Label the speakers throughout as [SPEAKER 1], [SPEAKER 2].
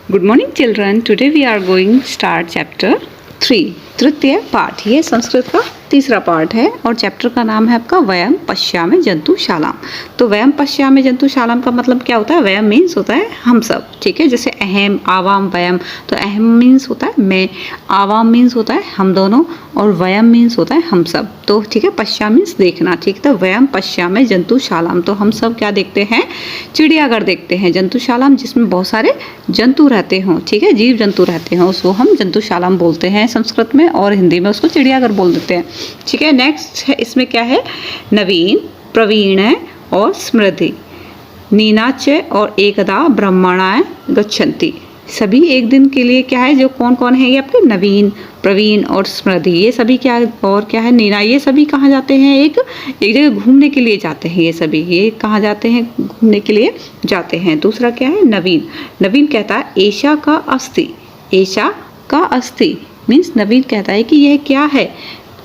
[SPEAKER 1] Good morning children. Today we are going to start chapter 3 तृतीय पाठ। ये संस्कृत का तीसरा पार्ट है और चैप्टर का नाम है आपका वयम पश्यामि जंतुशालाम। तो वयम पश्यामि जंतुशालाम का मतलब क्या होता है? वयम मीन्स होता है हम सब, ठीक है। जैसे अहम, आवाम, वयम, तो अहम मीन्स होता है मैं, आवाम मीन्स होता है हम दोनों, और वयम मीन्स होता है हम सब। तो ठीक है, पश्या मीन्स देखना, ठीक। तो वयम पश्यामि जंतुशालाम, तो हम सब क्या देखते हैं? चिड़ियाघर देखते हैं। जंतुशालाम जिसमें बहुत सारे जंतु रहते हों, ठीक है, जीव जंतु रहते हों, उसको हम जंतुशालाम बोलते हैं संस्कृत में, और हिंदी में उसको चिड़ियाघर बोल देते हैं, ठीक है। नेक्स्ट है, इसमें क्या है? नवीन, प्रवीण और स्मृति, नीनाच और एकदा ब्रह्मणाय गच्छन्ति। सभी एक दिन के लिए क्या है? जो कौन कौन है ये आपके? नवीन, प्रवीण और स्मृति, ये सभी क्या और क्या है? नीना, ये सभी कहाँ जाते हैं? एक जगह घूमने के लिए जाते हैं। ये सभी ये कहाँ जाते हैं? घूमने के लिए जाते हैं। दूसरा क्या है? नवीन। नवीन कहता है एषा का अस्ति, एषा का अस्ति मीन्स नवीन कहता है कि यह क्या है।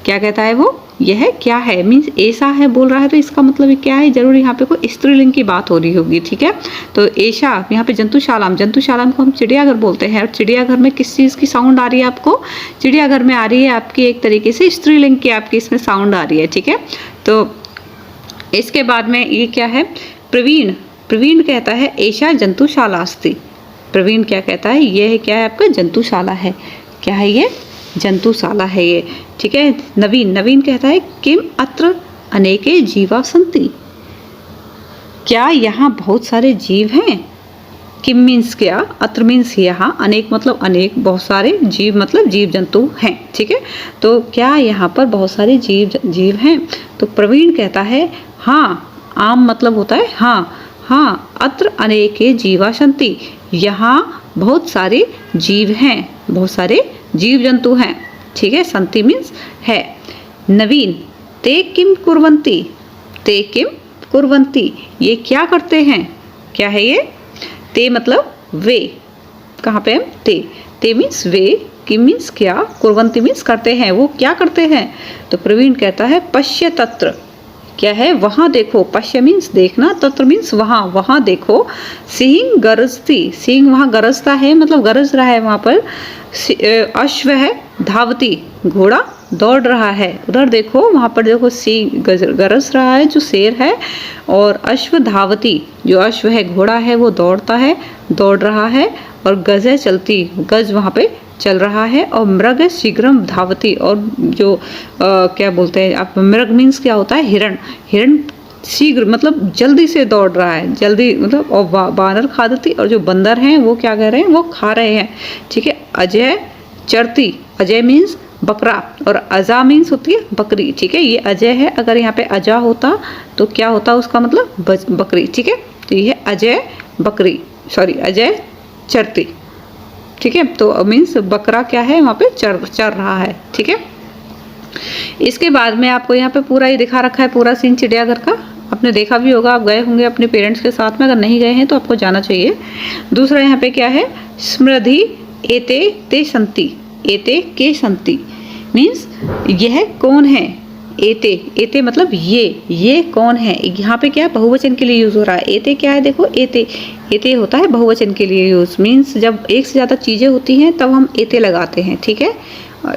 [SPEAKER 1] क्या कहता है वो? यह क्या है मीन्स ऐसा है बोल रहा है, तो इसका मतलब क्या है? जरूर यहाँ पे कोई स्त्रीलिंग की बात हो रही होगी, ठीक है। तो ऐसा यहाँ पे जंतुशालाम, जंतुशालाम को हम चिड़ियाघर बोलते हैं। और चिड़ियाघर में किस चीज़ की साउंड आ रही है आपको? चिड़ियाघर में आ रही है आपकी एक तरीके से स्त्रीलिंग की आपकी इसमें साउंड आ रही है, ठीक है। तो इसके बाद में ये क्या है? प्रवीण। प्रवीण कहता है ऐसा जंतुशाला अस्ति। प्रवीण क्या कहता है? यह क्या है आपका? जंतुशाला है। क्या है ये? जंतुशाला है ये, ठीक है। नवीन, नवीन कहता है किम अत्र अनेके जीवा सन्ति, क्या यहाँ बहुत सारे जीव हैं? किम मीन्स क्या, अत्र मीन्स यहाँ, अनेक मतलब अनेक, बहुत सारे, जीव मतलब जीव जंतु हैं, ठीक है। तो क्या यहाँ पर बहुत सारे जीव हैं? तो प्रवीण कहता है हाँ, आम मतलब होता है हाँ, हाँ, अत्र अनेके जीवा सन्ति, यहाँ बहुत सारे जीव हैं, बहुत सारे जीव जंतु हैं, ठीक है। संति मीन्स है। नवीन, ते किम कुर्वन्ति, ते किम कुर्वन्ति, ये क्या करते हैं? क्या है ये? ते मतलब वे, कहाँ पे हम? ते मीन्स वे, किम मीन्स क्या, कुर्वन्ति मीन्स करते हैं, वो क्या करते हैं? तो प्रवीण कहता है पश्य तत्र, क्या है? वहाँ देखो। पश्य मीन्स देखना, तत्र मीन्स वहाँ, वहाँ देखो। सिंह गरजती, सिंह वहाँ गरजता है मतलब गरज रहा है वहाँ पर। अश्व है धावती, घोड़ा दौड़ रहा है, उधर देखो, वहाँ पर देखो सिंह गरज रहा है जो शेर है, और अश्व धावती, जो अश्व है घोड़ा है वो दौड़ता है, दौड़ रहा है, और गज है चलती, गज वहाँ पे चल रहा है, और मृग शीघ्रम धावती, और जो क्या बोलते हैं आप, मृग मीन्स क्या होता है? हिरण। हिरण शीघ्र मतलब जल्दी से दौड़ रहा है, जल्दी मतलब, और बानर खादती, और जो बंदर हैं वो क्या कर रहे हैं? वो खा रहे हैं, ठीक है। अजय चरती, अजय मीन्स बकरा, और अजा मीन्स होती है बकरी, ठीक है। ये अजय है, अगर यहाँ पे अजा होता तो क्या होता उसका मतलब? बकरी, ठीक है। तो ये अजय बकरी, सॉरी अजय चरती, ठीक है। तो मीन्स बकरा क्या है? वहाँ पे चर रहा है, ठीक है। इसके बाद में आपको यहाँ पे पूरा ये दिखा रखा है, पूरा सीन चिड़ियाघर का। आपने देखा भी होगा, आप गए होंगे अपने पेरेंट्स के साथ में, अगर नहीं गए हैं तो आपको जाना चाहिए। दूसरा यहाँ पे क्या है? स्मृति एते ते सन्ति, एते के सन्ति मीन्स यह कौन है? एते, एते मतलब ये कौन है? यहाँ पे क्या बहुवचन के लिए यूज हो रहा है। एते क्या है? देखो एते, एते होता है बहुवचन के लिए यूज, मीन्स जब एक से ज़्यादा चीज़ें होती हैं तब हम एते लगाते हैं, ठीक है,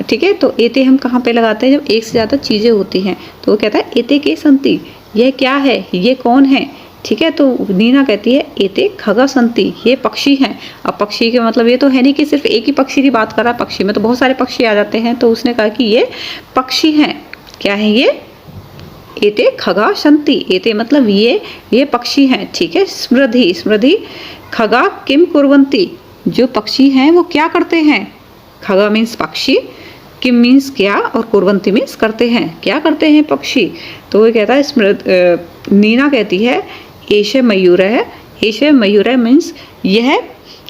[SPEAKER 1] ठीक है। तो एते हम कहाँ पे लगाते हैं? जब एक से ज़्यादा चीज़ें होती हैं। तो वो कहता है एते के सन्ति, यह क्या है? ये कौन है? ठीक है। तो नीना कहती है एते खगा सन्ति, ये पक्षी हैं। अब पक्षी के मतलब ये तो है नहीं कि सिर्फ एक ही पक्षी की बात कर रहा है, पक्षी में तो बहुत सारे पक्षी आ जाते हैं। तो उसने कहा कि ये पक्षी हैं। क्या है ये? एते खगा सन्ति, एते मतलब ये पक्षी हैं, ठीक है। स्मृति, स्मृति खगा किम कुर्वन्ति, जो पक्षी हैं वो क्या करते हैं? खगा मीन्स पक्षी, किम मीन्स क्या, और कुर्वन्ति मीन्स करते हैं। क्या करते हैं पक्षी? तो वो कहता है नीना कहती है एषे मयूर है, एषे मयूर है मीन्स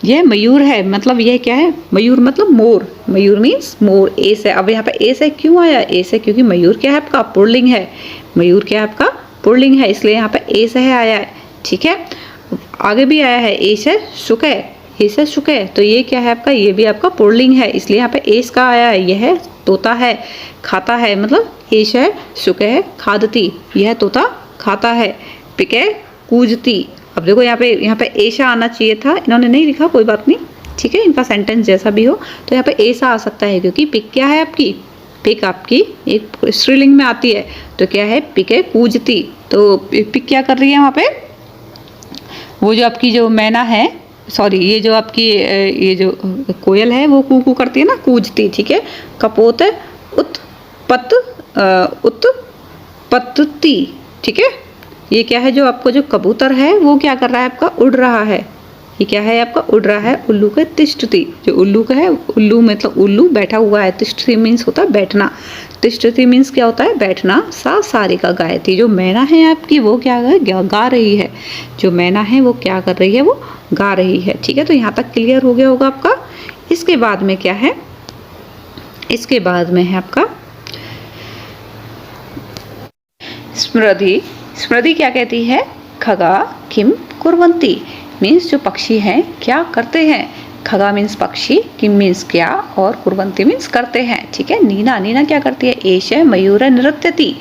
[SPEAKER 1] यह मयूर है, मतलब यह क्या है? मयूर मतलब मोर, मयूर मीन्स मोर। एस है, अब यहाँ पे एस है क्यों आया? एस है क्योंकि मयूर क्या है आपका? पुल्लिंग है। मयूर क्या है आपका? पुल्लिंग है, इसलिए यहाँ पे एस है आया है, ठीक है। आगे भी आया है एस है शुक है, एस है शुक है, तो ये क्या है आपका? ये भी आपका पुल्लिंग है, इसलिए यहाँ पे एस का आया है। यह तोता है, खाता है, मतलब एस है शुक है खादती, यह तोता खाता है। पिक है कूजती, अब देखो यहाँ पे ऐशा आना चाहिए था, इन्होंने नहीं लिखा, कोई बात नहीं, ठीक है, इनका सेंटेंस जैसा भी हो। तो यहाँ पे ऐसा आ सकता है क्योंकि पिक क्या है आपकी, पिक आपकी एक स्त्रीलिंग में आती है, तो क्या है, पिक है कूजती। तो पिक क्या कर रही है वहाँ पे, वो जो आपकी जो मैना है, सॉरी ये जो आपकी ये जो कोयल है वो कू करती है ना, कूजती, ठीक है। कपोत उत्पत्ति, ठीक है। ये क्या है, जो आपको जो कबूतर है वो क्या कर रहा है आपका, उड़ रहा है। ये क्या है आपका, उड़ रहा है। उल्लू का तिष्ठति, जो उल्लू का है, उल्लू मतलब उल्लू बैठा हुआ है। तिष्ठति मीन्स होता है बैठना, तिष्ठति मीन्स क्या होता है, बैठना। सा सारिका गायती, जो मैना है आपकी वो क्या गा रही है, जो मैना है वो क्या कर रही है, वो गा रही है, ठीक है। तो यहाँ तक क्लियर हो गया होगा आपका। इसके बाद में क्या है, इसके बाद में है आपका स्मृति। स्मृति क्या कहती है, खगा किम कुर्वन्ति, मीन्स जो पक्षी हैं क्या करते हैं। खगा मीन्स पक्षी, किम मीन्स क्या, और कुर्वन्ति मीन्स करते हैं, ठीक है। नीना, नीना क्या करती है, एष मयूर नृत्यति।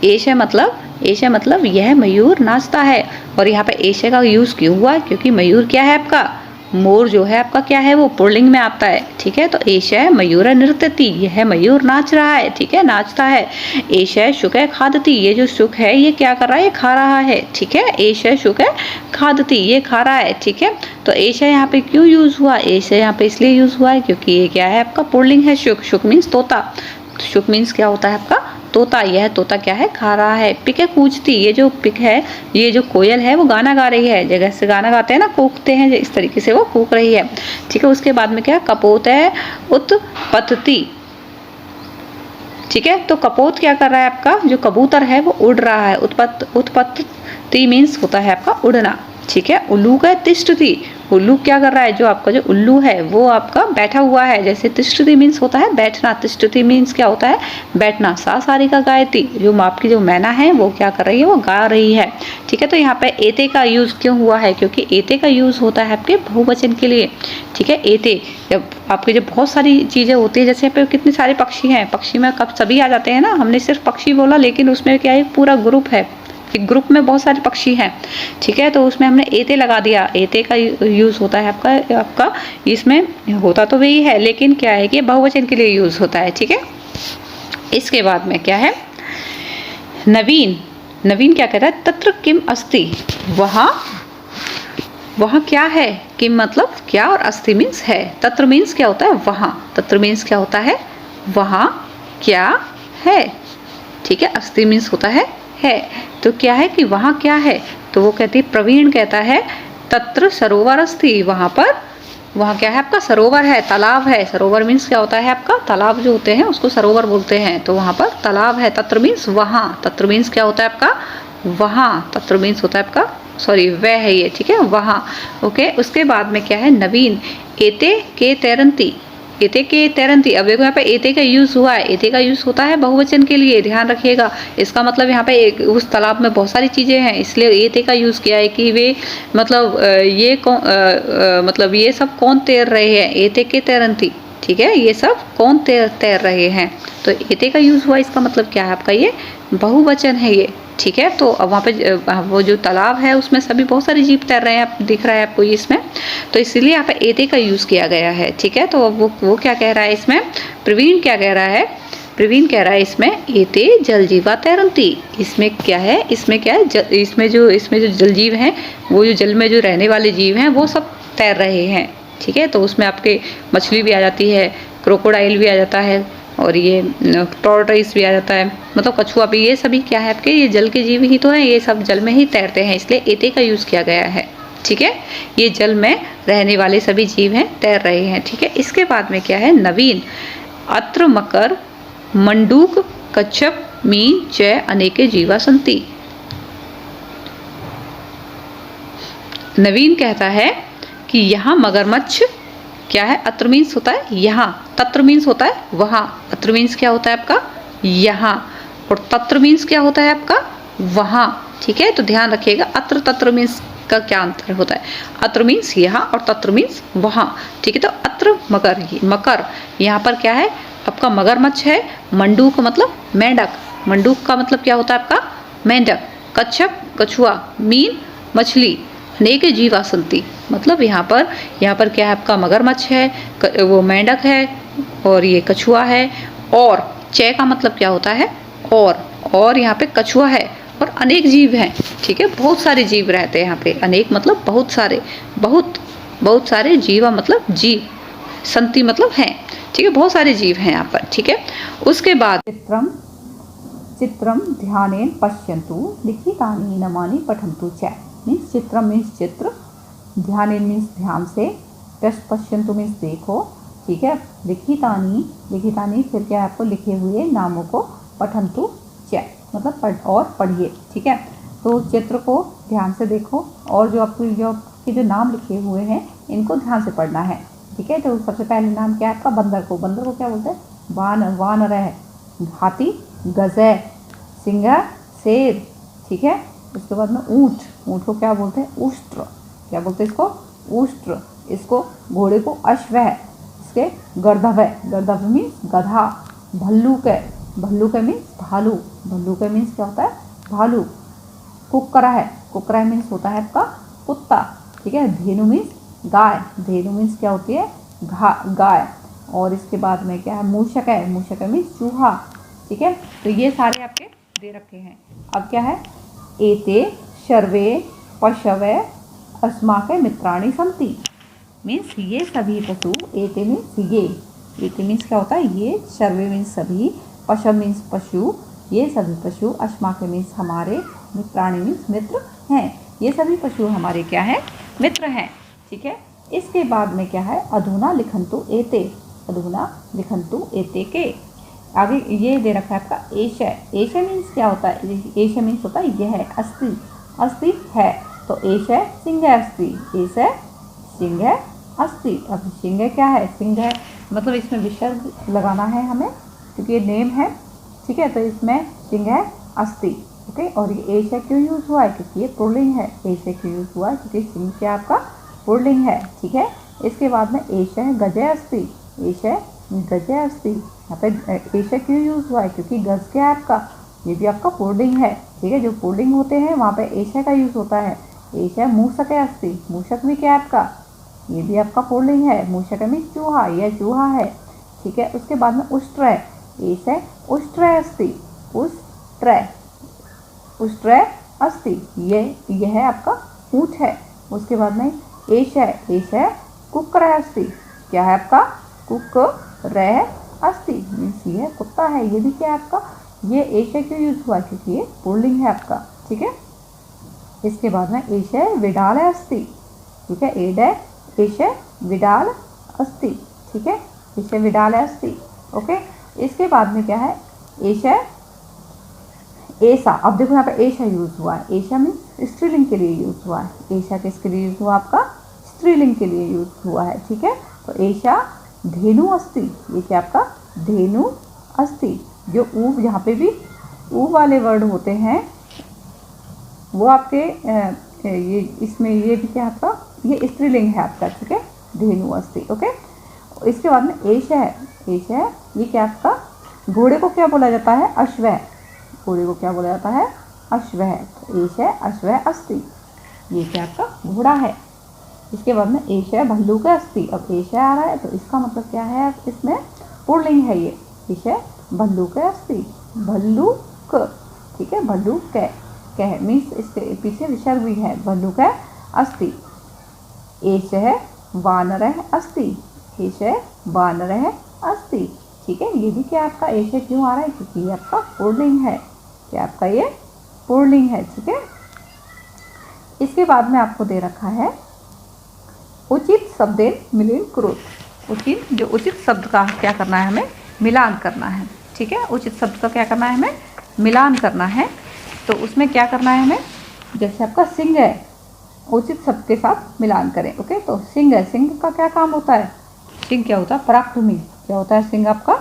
[SPEAKER 1] एष मतलब यह मयूर नाचता है। और यहाँ पे एष का यूज क्यों हुआ, क्योंकि मयूर क्या है आपका, मोर जो है आपका क्या है, वो पुल्लिंग में आता है, ठीक है। तो एष मयूर नृत्यति, यह मयूर नाच रहा है, ठीक है, नाचता है। एष शुक खादति, ये जो शुक है ये क्या कर रहा है, ये खा रहा है, ठीक है। एष शुक खादति, ये खा रहा है, ठीक है। तो एष यहाँ पे क्यों यूज हुआ, एष यहाँ पे इसलिए यूज हुआ है क्योंकि ये क्या है आपका पुल्लिंग है, शुक। शुक मीन्स तोता, शुक मीन्स क्या होता है आपका, तोता। यह तोता क्या है, खा रहा है। पिक है कूजती, ये जो पिक है, ये जो कोयल है वो गाना गा रही है, जगह से गाना गाते हैं ना, कूकते हैं, इस तरीके से वो कूक रही है, ठीक है। उसके बाद में क्या, कपोत है उत्पत्ति, ठीक है। तो कपोत क्या कर रहा है आपका, जो कबूतर है वो उड़ रहा है। उत्पत्ति मीन्स होता है आपका उड़ना, ठीक है। उल्लू का तिष्ठति, उल्लू क्या कर रहा है, जो आपका जो उल्लू है वो आपका बैठा हुआ है। जैसे तिष्ठति मीन्स होता है बैठना, तिष्ठति मीन्स क्या होता है, बैठना। सा सारिका गायती, जो आपकी जो मैना है वो क्या कर रही है, वो गा रही है, ठीक है। तो यहाँ पे एते का यूज क्यों हुआ है, क्योंकि एते का यूज होता है आपके बहुवचन के लिए, ठीक है। एते जब आपके जो बहुत सारी चीजें होती है, जैसे यहाँ पे कितने सारे पक्षी हैं, पक्षी में कब सभी आ जाते हैं ना, हमने सिर्फ पक्षी बोला, लेकिन उसमें क्या है, पूरा ग्रुप है, एक ग्रुप में बहुत सारे पक्षी हैं, ठीक है। तो उसमें हमने एते लगा दिया, एते का यूज होता है आपका इसमें होता तो वही है, लेकिन क्या है कि बहुवचन के लिए यूज होता है, ठीक है। इसके बाद में क्या है, नवीन। नवीन क्या कहता है, तत्र किम अस्ति, वहाँ क्या है। किम मतलब क्या, और अस्ति मीन्स है। तत्र मीन्स क्या होता है, वहाँ। तत्र मीन्स क्या होता है, वहाँ क्या है, ठीक है। अस्ति मीन्स होता है। तो क्या है कि वहाँ क्या है, तो वो कहती है, प्रवीण कहता है, तत्र सरोवर अस्ति, वहाँ पर, वहाँ क्या है आपका, सरोवर है, तालाब है। सरोवर मीन्स क्या होता है आपका, तालाब जो होते हैं उसको सरोवर बोलते हैं। तो वहाँ पर तालाब है। तत्र मीन्स वहाँ, तत्र मीन्स क्या होता है आपका, वहाँ। तत्र मीन्स होता है आपका, सॉरी वह है ये, ठीक है, वहाँ, ओके। उसके बाद में क्या है, नवीन। एते के तैरंती, एते के तैरंती। अब देखो यहाँ पे एते का यूज हुआ है, एते का यूज होता है बहुवचन के लिए, ध्यान रखिएगा। इसका मतलब यहाँ पे उस तालाब में बहुत सारी चीजें हैं, इसलिए एते का यूज किया है कि वे मतलब ये मतलब ये सब कौन तैर रहे हैं, एते के तैरंती, ठीक है। ये सब कौन तैर रहे हैं, तो एते का यूज हुआ। इसका मतलब क्या है आपका, ये बहुवचन है ये, ठीक है। तो अब वहाँ पे वो जो तालाब है उसमें सभी बहुत सारे जीव तैर रहे हैं, आप दिख रहा है आपको इसमें, तो इसलिए यहाँ पे एते का यूज किया गया है, ठीक है। तो वो क्या कह रहा है इसमें, प्रवीण क्या कह रहा है, प्रवीण कह रहा है इसमें, एते जल जीवा तैरंती। इसमें क्या है, इसमें क्या है, इसमें जो जल जीव हैं, वो जो जल में जो रहने वाले जीव हैं वो सब तैर रहे हैं, ठीक है। तो उसमें आपके मछली भी आ जाती है, क्रोकोडाइल भी आ जाता है, और ये टॉर्टोइस भी आ जाता है, मतलब कछुआ भी, ये सभी क्या है आपके, ये जल के जीव ही तो हैं, ये सब जल में ही तैरते हैं, इसलिए एते का यूज किया गया है, ठीक है। ये जल में रहने वाले सभी जीव हैं, तैर रहे हैं, ठीक है। इसके बाद में क्या है, नवीन। अत्र मकर मंडूक कच्छप मीन च अनेके जीवा संति। नवीन कहता है कि यहाँ मगरमच्छ क्या है, अत्र मीन्स होता है यहाँ, तत्र मीन्स होता है वहाँ। अत्र मीन्स क्या होता है आपका, यहाँ, और तत्र मीन्स क्या होता है आपका, वहाँ, ठीक है। तो ध्यान रखिएगा, अत्र तत्र मीन्स का क्या अंतर होता है। अत्र मीन्स यहाँ और तत्र मीन्स वहाँ, ठीक है। तो अत्र मकर, मकर यहाँ पर क्या है आपका, मगरमच्छ है। मंडूक मतलब मेंढक, मंडूक का मतलब क्या होता है आपका, मेंढक। कच्छप कछुआ, मीन मछली, अनेक जीवा सन्ति, मतलब यहाँ पर क्या है आपका मगरमच्छ है, वो मेंढक है, और ये कछुआ है, और चे का मतलब क्या होता है और यहाँ पे कछुआ है, और अनेक जीव हैं। ठीक है, बहुत सारे जीव रहते हैं यहाँ पे। अनेक मतलब बहुत सारे, बहुत सारे, जीवा मतलब जीव, संति मतलब हैं। ठीक है, बहुत सारे जीव हैं यहाँ पर। ठीक है, उसके बाद चित्रम ध्यानेन पश्यन्तु लिखितानि नामानि पठन्तु च। मीन्स चित्रम मीन्स चित्र, ध्यानेन मीन्स ध्यान से, पश्यन्तु मीन्स देखो। ठीक है, लिखितानि फिर क्या है आपको लिखे हुए नामों को, पठन्तु च मतलब पढ़िए। ठीक है, तो चित्र को ध्यान से देखो, और जो आपके जो नाम लिखे हुए हैं इनको ध्यान से पढ़ना है। ठीक है, तो सबसे पहले नाम क्या है आपका, बंदर को क्या बोलते हैं, वानर है, हाथी, गज़े, सिंह, शेर। ठीक है, उसके बाद में ऊँट को क्या बोलते हैं, उष्ट्र। क्या बोलते हैं इसको, उष्ट्र। इसको घोड़े को अश्व है, इसके गर्दभ मीन्स गधा। भल्लूक मीन्स भालू, मीन्स क्या होता है, भालू। कुकरा मीन्स होता है आपका कुत्ता। ठीक है, धेनु मीन्स गाय, धेनु मीन्स क्या होती है, गाय। और इसके बाद में क्या है, मूषक मीन्स चूहा। ठीक है, तो ये सारे आपके दे रखे हैं। अब क्या है, एते सर्वे पशवे अस्माकं मित्राणि सन्ति। मीन्स ये सभी पशु, एते मीन्स क्या होता है, ये, सर्वे मीन्स सभी, पशव मीन्स पशु, ये सभी पशु, अस्माकं मीन्स हमारे, मित्राणि मीन्स मित्र हैं। ये सभी पशु हमारे क्या हैं, मित्र हैं। ठीक है, इसके बाद में क्या है, अधुना लिखन्तु एते के। आगे ये दे रखा है आपका एष मीन्स क्या होता है, एष मीन्स होता है यह है, अस्ति है, तो एष सिंह अस्ति, अब सिंह क्या है, सिंह है मतलब इसमें विसर्ग लगाना है हमें, क्योंकि ये नेम है। ठीक है, तो इसमें सिंह अस्ति। ओके, और ये एष क्यों यूज़ हुआ है, क्योंकि ये पुल्लिंग है। एष क्यों यूज़ हुआ है, क्योंकि सिंह क्या आपका पुल्लिंग है। ठीक है, इसके बाद में एष गजे अस्ति, यहाँ पे एष क्यों यूज़ हुआ है, क्योंकि गज क्या है आपका, ये भी आपका पुल्लिंग है। ठीक है, जो पुल्लिंग होते हैं वहाँ पे एष का यूज़ होता है। एष मूषक अस्ति, मूषक भी क्या है आपका, ये भी आपका पुल्लिंग है। मूषक में चूहा, यह चूहा है। ठीक है, उसके बाद में उष्ट्र है, एष उष्ट्र अस्ति, उष्ट्र अस्ति, यह है आपका ऊँट है। उसके बाद में एष कुक्कुर अस्ति, क्या है आपका, कुक्कुर अस्ति, मीन्स ये कुत्ता है। ये भी क्या है आपका, ये एष क्यों यूज हुआ, क्योंकि ये पुल्लिंग है आपका। ठीक है, इसके बाद में एष विडाल अस्ति। ठीक है, एष विडाल अस्ति। ठीक है, एष विडाल अस्ति। ओके, इसके बाद में क्या है, ऐसा। अब देखो यहाँ पे ऐसा यूज हुआ है, ऐसा मीन्स स्त्रीलिंग के लिए यूज हुआ है। ऐसा किसके लिए यूज हुआ, आपका स्त्रीलिंग के लिए यूज हुआ है। ठीक है, तो ऐसा धेनु अस्ति, ये क्या आपका धेनु अस्ति। जो ऊ, जहाँ पे भी ऊ वाले वर्ड होते हैं वो आपके ये इसमें ये भी क्या आपका, ये स्त्रीलिंग है आपका। ठीक है, धेनु अस्ति। ओके, इसके बाद में ऐसा है, ये क्या आपका, घोड़े को क्या बोला जाता है, अश्व। घोड़े को क्या बोला जाता है, अश्व है। तो एष अश्व अस्ति, ये क्या आपका घोड़ा है। इसके बाद में एष भल्लूक अस्ति। अब एष आ रहा है तो इसका मतलब क्या है, इसमें पुल्लिंग है ये, एष भल्लूक अस्ति, भल्लूक। ठीक है, भल्लूक कह मीन्स इसके पीछे विसर्ग भी है, भल्लूक अस्ति। एष वानर अस्ति, एष वानर अस्ति। ठीक है, ये भी क्या आपका एष क्यों आ रहा है, क्योंकि ये आपका पुल्लिंग है। क्या आपका ये पुल्लिंग है। ठीक है, इसके बाद में आपको दे रखा है उचित शब्देन मिलन कुरुत। उचित शब्द का क्या करना है, हमें मिलान करना है। ठीक है, उचित शब्द का क्या करना है, हमें मिलान करना है। तो उसमें क्या करना है हमें, जैसे आपका सिंह है, उचित शब्द के साथ मिलान करें। ओके, तो सिंह है, सिंह का क्या काम होता है, सिंह क्या होता है, पराक्रमी। क्या होता है सिंह आपका,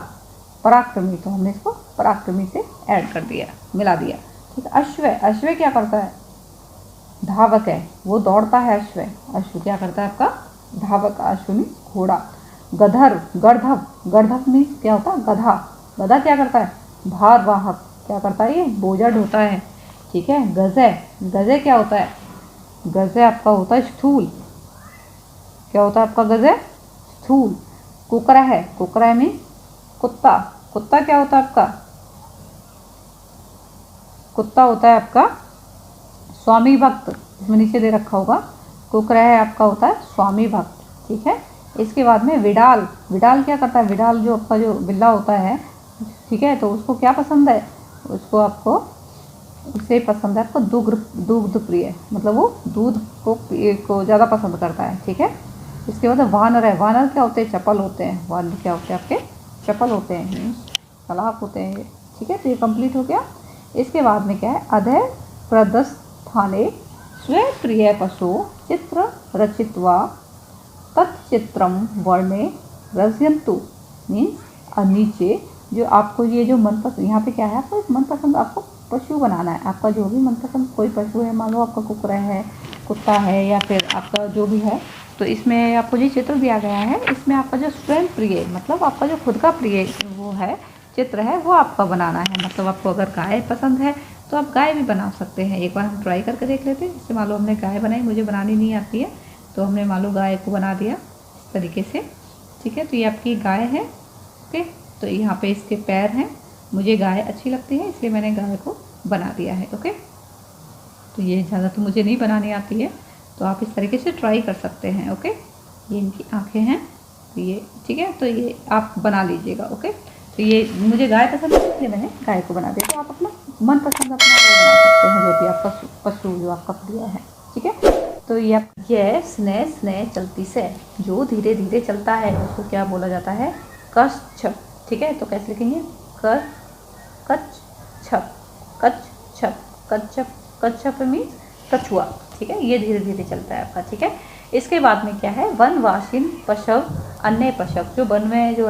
[SPEAKER 1] पराक्रमी। तो हमने इसको पराक्रमी से ऐड कर दिया, मिला दिया। ठीक है, अश्व क्या करता है, धावक है, वो दौड़ता है। अश्व क्या करता है आपका, धावक। अश्व मीन्स घोड़ा। गर्दभ मीन्स क्या होता है, गधा क्या करता है, भारवाहक। क्या करता है, ये बोझा ढोता है। ठीक है, गजे क्या होता है, गज है आपका होता है स्थूल। क्या होता है आपका गज है? स्थूल। कुकरा है, कुकरा मीन कुत्ता। कुत्ता क्या होता है आपका? कुत्ता होता है आपका स्वामी भक्त। इसमें नीचे दे रखा होगा, कुकरा है आपका होता है स्वामी भक्त। ठीक है। इसके बाद में विडाल। विडाल क्या करता है? विडाल जो आपका जो बिल्ला होता है, ठीक है, तो उसको क्या पसंद है? उसको आपको उसे पसंद है आपको दुग्ध प्रिय, मतलब वो दूध को ज़्यादा पसंद करता है। ठीक है। इसके बाद वानर है। वानर क्या होते हैं? चपल होते हैं। वानर क्या होते हैं आपके? चपल होते हैं, चालाक होते हैं। ठीक है, तो ये कंप्लीट हो गया। इसके बाद में क्या है? अधय प्रदस्थाने स्वप्रिय पशु चित्र रचित्वा तत्चित्रम वर्णे रचयन्तु। मीन्स नीचे जो आपको ये जो मनपसंद, यहाँ पे क्या है आपको मनपसंद आपको पशु बनाना है। आपका जो भी मनपसंद कोई पशु है, मान लो आपका कुकरा है, कुत्ता है, या फिर आपका जो भी है, तो इसमें आपको जो चित्र दिया गया है, इसमें आपका जो स्वयं प्रिय, मतलब आपका जो खुद का प्रिय वो है चित्र है, वो आपका बनाना है। मतलब आपको अगर गाय पसंद है तो आप गाय भी बना सकते हैं। एक बार हम ट्राई करके देख लेते हैं। जैसे मान लो हमने गाय बनाई, मुझे बनानी नहीं आती है, तो हमने मान लो गाय को बना दिया इस तरीके से। ठीक है, तो ये आपकी गाय है। ओके, तो यहाँ पे इसके पैर हैं, मुझे गाय अच्छी लगती है इसलिए मैंने गाय को बना दिया है। ओके, तो ये ज़्यादा तो मुझे नहीं बनानी आती है, तो आप इस तरीके से ट्राई कर सकते हैं। ओके, ये इनकी आँखें हैं, तो ये ठीक है, तो ये आप बना लीजिएगा। ओके, तो ये मुझे गाय पसंद है इसलिए मैंने गाय को बना दिया। तो आप अपना मनपसंद अपना वो बना सकते हैं, जो भी आपका पशु जो आपका प्रिय है। ठीक है, तो ये स्नेह स्नेह चलती से, जो धीरे धीरे चलता है उसको क्या बोला जाता है? कच्छ। ठीक है, तो कैसे लिखेंगे? कच्छप, कच्छप, कच्छप, कच्छप मीन्स कछुआ। ठीक है, ये धीरे धीरे चलता है आपका। ठीक है, इसके बाद में क्या है? वनवासीन पशु अन्य पशु, जो वन में जो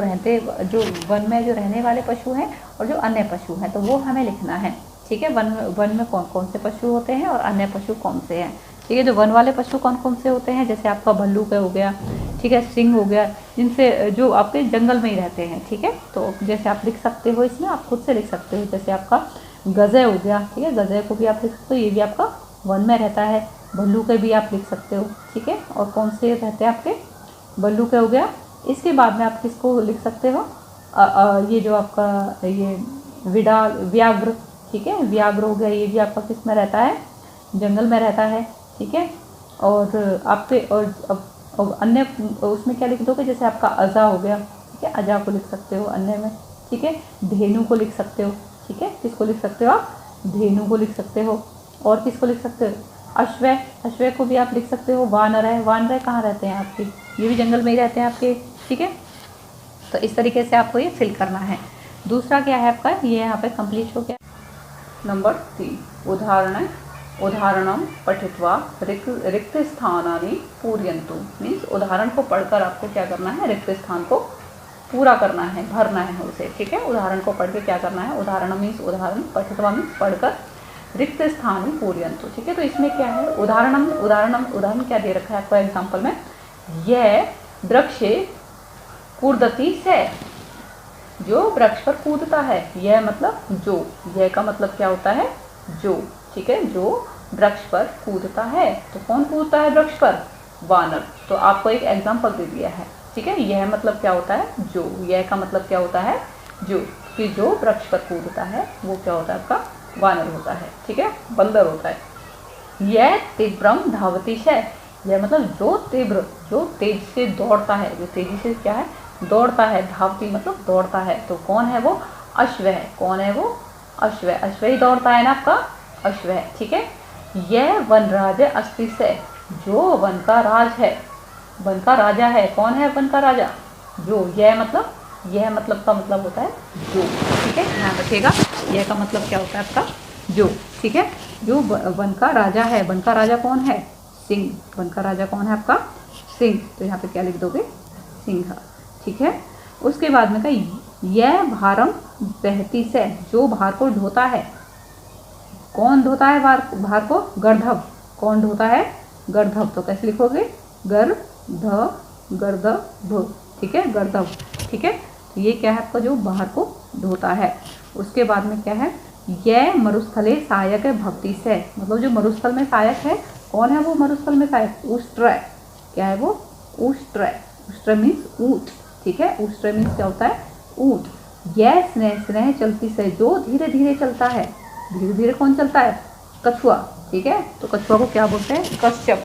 [SPEAKER 1] रहने वाले पशु हैं और जो अन्य पशु हैं, तो वो हमें लिखना है। ठीक है, वन में कौन कौन से पशु होते हैं और अन्य पशु कौन से हैं। ठीक है, जो वन वाले पशु कौन कौन से होते हैं? जैसे आपका भल्लूक हो गया, ठीक है, सिंह हो गया, जिनसे जो आपके जंगल में ही रहते हैं। ठीक है, तो जैसे आप लिख सकते हो, इसमें आप खुद से लिख सकते हो। जैसे आपका गज़े हो गया, ठीक है, गज़े को भी आप लिख सकते हो, ये भी आपका वन में रहता है। भल्लू के भी आप लिख सकते हो। ठीक है, और कौन से रहते हैं आपके? भल्लू के हो गया। इसके बाद में आप किसको लिख सकते हो? ये जो आपका ये व्याघ्र, ठीक है, व्याघ्र हो गया, ये भी आपका किस में रहता है? जंगल में रहता है। ठीक है, और आपके और अन्य उसमें क्या लिख दोगे? जैसे आपका अजा हो गया, ठीक है, अजा को लिख सकते हो अन्य में। ठीक है, धेनु को लिख सकते हो। ठीक है, किसको लिख सकते हो आप? धेनु को लिख सकते हो। और किसको लिख सकते हो? अश्वय, अश्वय को भी आप लिख सकते हो। वानर है, वानर कहाँ रहते हैं आपके? ये भी जंगल में ही रहते हैं आपके। ठीक है, तो इस तरीके से आपको ये फिल करना है। दूसरा क्या है आपका? ये यहाँ पे कंप्लीट हो गया। नंबर 3 उदाहरणम पठित्वा रिक्त स्थानानि पूरयन्तु। मीन्स उदाहरण को पढ़कर आपको क्या करना है? रिक्त स्थान को पूरा करना है, भरना है उसे। ठीक है, उदाहरण को पढ़ के क्या करना है? उदाहरण मीन्स उदाहरण, पठित्वा मीन्स पढ़कर, रिक्त स्थान पूरयन्तु। ठीक है, तो इसमें क्या है? उदाहरण क्या दे रखा है आपको एग्जाम्पल में? यह वृक्ष कूर्दति से, जो वृक्ष पर कूदता है। यह मतलब जो, यह का मतलब क्या होता है? जो। ठीक है, जो वृक्ष पर कूदता है। तो कौन कूदता है वृक्ष पर? वानर। तो आपको एक एग्जाम्पल दे दिया है। ठीक है, यह मतलब क्या होता है? जो। यह का मतलब क्या होता है? जो। कि जो वृक्ष पर कूदता है वो क्या होता है? आपका वानर होता है। ठीक है, बंदर होता है। यह तीव्रम धावती है, यह मतलब जो तीव्र, जो तेज से दौड़ता है, जो तेजी से क्या है? दौड़ता है। धावती मतलब दौड़ता है। तो कौन है वो? अश्व है। कौन है वो? अश्व। अश्व ही दौड़ता है ना आपका? अश्व है। ठीक है, यह वनराज अस्ति से, जो वन का राज है, वन का राजा है। कौन है वन का राजा? जो। यह मतलब, यह मतलब का मतलब होता है जो। ठीक है, ध्यान रखिएगा, यह का मतलब क्या होता है आपका? जो। ठीक है, जो वन का राजा है। वन का राजा कौन है? सिंह। वन का राजा कौन है आपका? सिंह। तो यहाँ पे क्या लिख दोगे? सिंह। ठीक है, उसके बाद में कहा यह भारम बहती से, जो भार को ढोता है। कौन ढोता है भार को? गर्धव। कौन ढोता है? गर्धव। तो कैसे लिखोगे? गर्धभ। ठीक है, गर्धव। ठीक है, तो ये क्या है आपका? जो भार को ढोता है। उसके बाद में क्या है? यह मरुस्थले सहायक है भक्ति से, मतलब जो मरुस्थल में सहायक है कौन है वो मरुस्थल में सहायक? उष्ट्र। क्या है वो? उष्ट्र। उष्ट्र मीन्स ऊंट, ठीक है। उष्ट्र मीन्स क्या होता है? ऊंट। यह स्नेह स्नेह चलती से, जो धीरे धीरे चलता है। धीरे धीरे कौन चलता है? कछुआ, ठीक है। तो कछुआ को क्या बोलते हैं? कच्छप।